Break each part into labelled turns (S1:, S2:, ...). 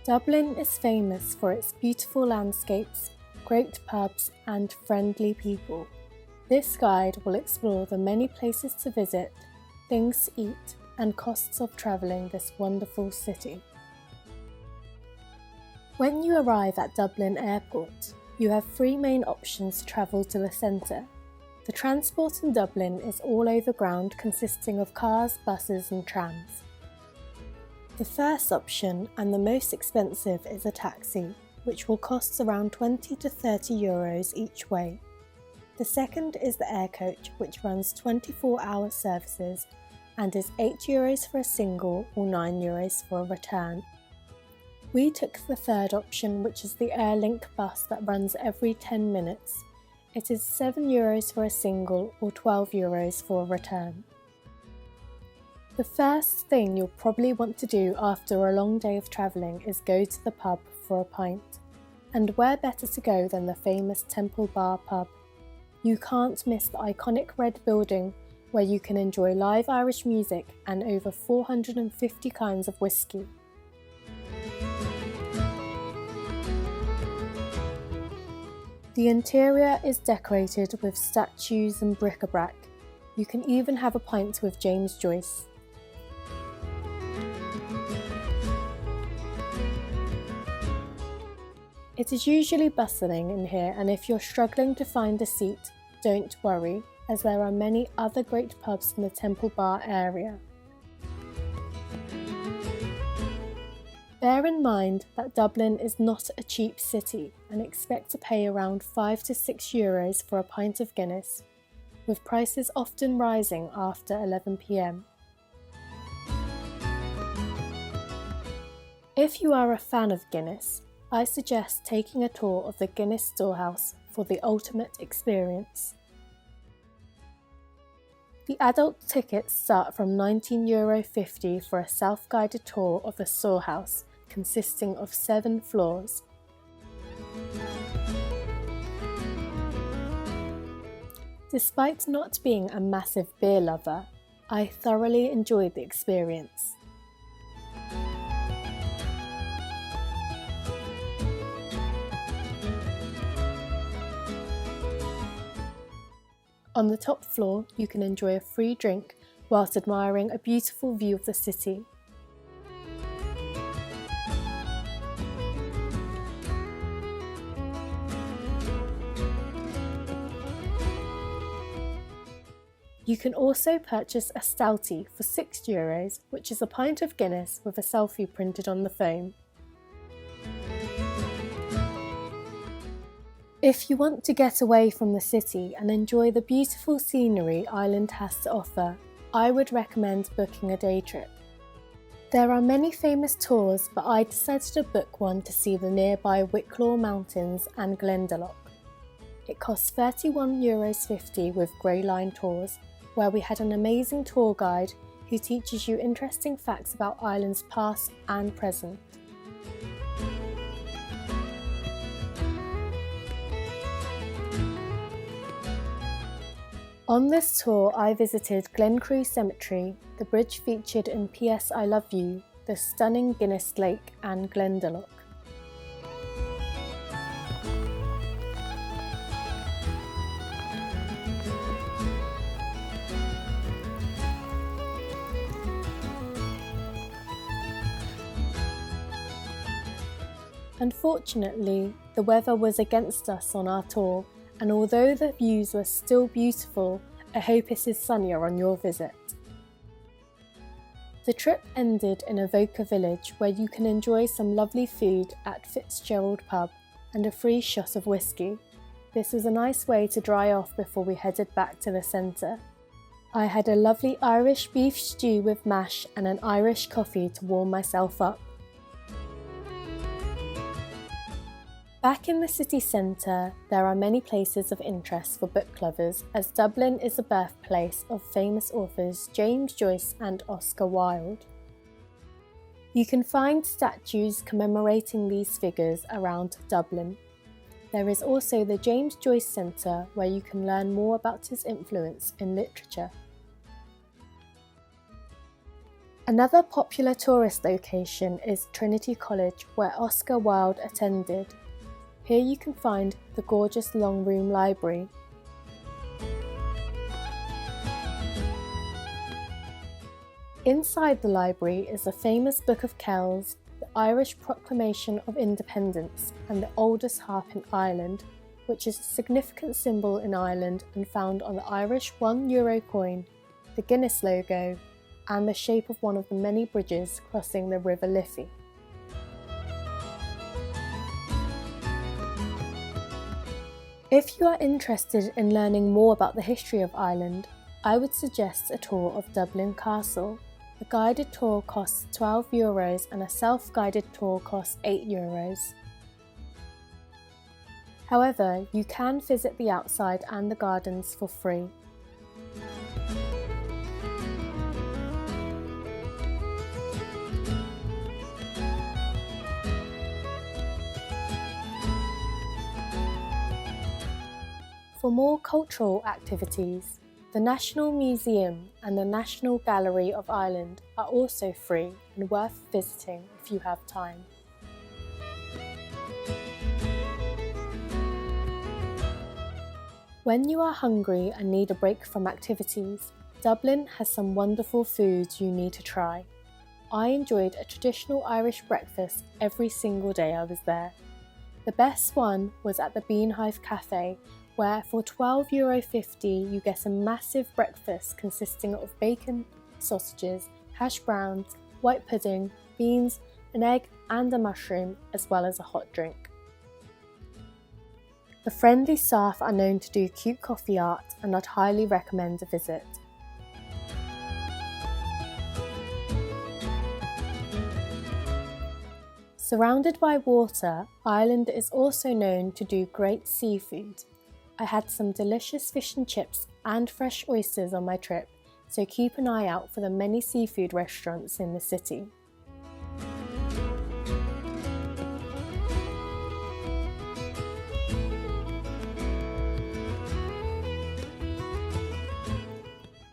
S1: Dublin is famous for its beautiful landscapes, great pubs and friendly people. This guide will explore the many places to visit, things to eat and costs of travelling this wonderful city. When you arrive at Dublin Airport, you have three main options to travel to the centre. The transport in Dublin is all over ground, consisting of cars, buses and trams. The first option, and the most expensive, is a taxi, which will cost around 20 to 30 euros each way. The second is the air coach, which runs 24-hour services and is 8 euros for a single or 9 euros for a return. We took the third option, which is the Airlink bus that runs every 10 minutes. It is 7 euros for a single or 12 euros for a return. The first thing you'll probably want to do after a long day of travelling is go to the pub for a pint. And where better to go than the famous Temple Bar pub? You can't miss the iconic red building where you can enjoy live Irish music and over 450 kinds of whiskey. The interior is decorated with statues and bric-a-brac. You can even have a pint with James Joyce. It is usually bustling in here, and if you're struggling to find a seat, don't worry, as there are many other great pubs in the Temple Bar area. Bear in mind that Dublin is not a cheap city, and expect to pay around 5 to 6 euros for a pint of Guinness, with prices often rising after 11 p.m. If you are a fan of Guinness, I suggest taking a tour of the Guinness Storehouse for the ultimate experience. The adult tickets start from €19.50 for a self-guided tour of the storehouse, consisting of 7 floors. Despite not being a massive beer lover, I thoroughly enjoyed the experience. On the top floor, you can enjoy a free drink whilst admiring a beautiful view of the city. You can also purchase a stoutie for €6, which is a pint of Guinness with a selfie printed on the foam. If you want to get away from the city and enjoy the beautiful scenery Ireland has to offer, I would recommend booking a day trip. There are many famous tours, but I decided to book one to see the nearby Wicklow Mountains and Glendalough. It costs €31.50 with Grey Line tours, where we had an amazing tour guide who teaches you interesting facts about Ireland's past and present. On this tour, I visited Glencree Cemetery, the bridge featured in P.S. I Love You, the stunning Guinness Lake and Glendalough. Unfortunately, the weather was against us on our tour, and although the views were still beautiful, I hope it is sunnier on your visit. The trip ended in Avoca Village, where you can enjoy some lovely food at Fitzgerald Pub and a free shot of whiskey. This was a nice way to dry off before we headed back to the centre. I had a lovely Irish beef stew with mash and an Irish coffee to warm myself up. Back in the city centre, there are many places of interest for book lovers, as Dublin is the birthplace of famous authors James Joyce and Oscar Wilde. You can find statues commemorating these figures around Dublin. There is also the James Joyce Centre, where you can learn more about his influence in literature. Another popular tourist location is Trinity College, where Oscar Wilde attended. Here you can find the gorgeous long room library. Inside the library is the famous Book of Kells, the Irish Proclamation of Independence, and the oldest harp in Ireland, which is a significant symbol in Ireland and found on the Irish €1 coin, the Guinness logo, and the shape of one of the many bridges crossing the River Liffey. If you are interested in learning more about the history of Ireland, I would suggest a tour of Dublin Castle. A guided tour costs €12 and a self-guided tour costs €8. However, you can visit the outside and the gardens for free. For more cultural activities, the National Museum and the National Gallery of Ireland are also free and worth visiting if you have time. When you are hungry and need a break from activities, Dublin has some wonderful foods you need to try. I enjoyed a traditional Irish breakfast every single day I was there. The best one was at the BEANHIVE cafe, where for €12.50 you get a massive breakfast consisting of bacon, sausages, hash browns, white pudding, beans, an egg and a mushroom, as well as a hot drink. The friendly staff are known to do cute coffee art, and I'd highly recommend a visit. Surrounded by water, Ireland is also known to do great seafood. I had some delicious fish and chips and fresh oysters on my trip, so keep an eye out for the many seafood restaurants in the city.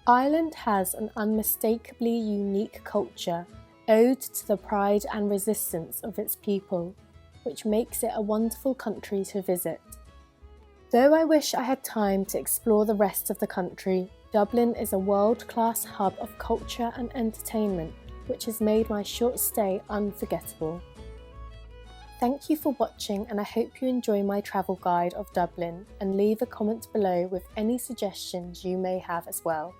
S1: Ireland has an unmistakably unique culture, owed to the pride and resistance of its people, which makes it a wonderful country to visit. Though I wish I had time to explore the rest of the country, Dublin is a world-class hub of culture and entertainment, which has made my short stay unforgettable. Thank you for watching, and I hope you enjoy my travel guide of Dublin, and leave a comment below with any suggestions you may have as well.